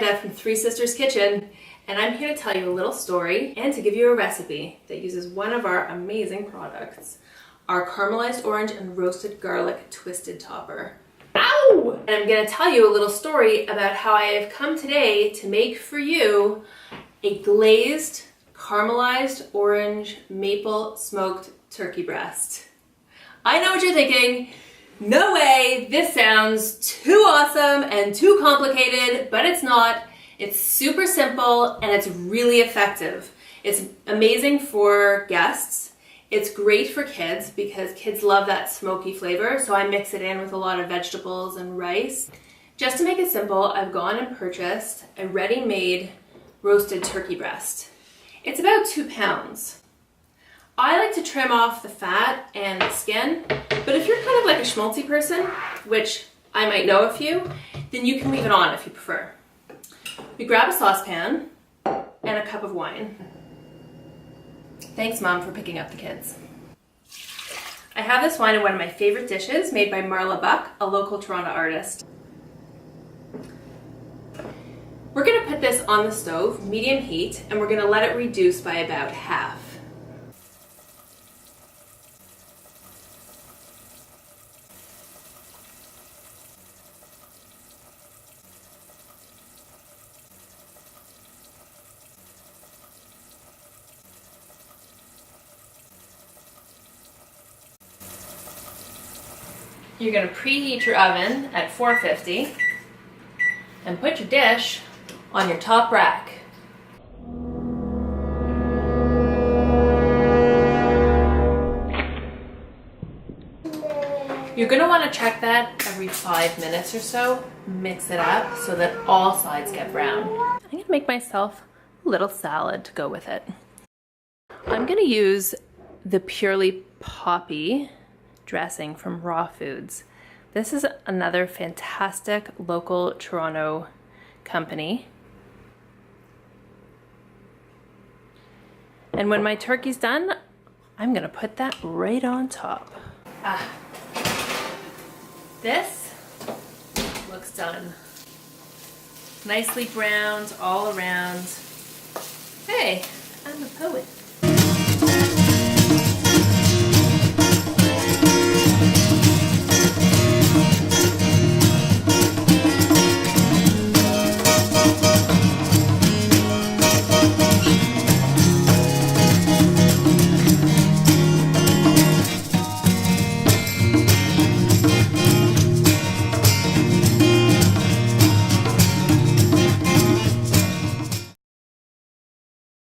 Amanda from Three Sisters Kitchen, and I'm here to tell you a little story and to give you a recipe that uses one of our amazing products, our caramelized orange and roasted garlic twisted topper. Ow! And I'm going to tell you a little story about how I have come today to make for you a glazed, caramelized orange maple smoked turkey breast. I know what you're thinking. No way, this sounds too awesome and too complicated, but it's not. It's super simple and it's really effective. It's amazing for guests. It's great for kids because kids love that smoky flavor, so I mix it in with a lot of vegetables and rice. Just to make it simple, I've gone and purchased a ready-made roasted turkey breast. It's about 2 pounds. I like to trim off the fat and the skin, but if you're kind of like a schmaltzy person, which I might know a few, then you can leave it on if you prefer. We grab a saucepan and a cup of wine. Thanks, Mom, for picking up the kids. I have this wine in one of my favorite dishes made by Marla Buck, a local Toronto artist. We're going to put this on the stove, medium heat, and we're going to let it reduce by about half. You're going to preheat your oven at 450 and put your dish on your top rack. You're going to want to check that every 5 minutes or so. Mix it up so that all sides get brown. I'm going to make myself a little salad to go with it. I'm going to use the Purely Poppy dressing from Raw Foods. This is another fantastic local Toronto company. And when my turkey's done, I'm gonna put that right on top. This looks done. Nicely browned all around. Hey, I'm a poet.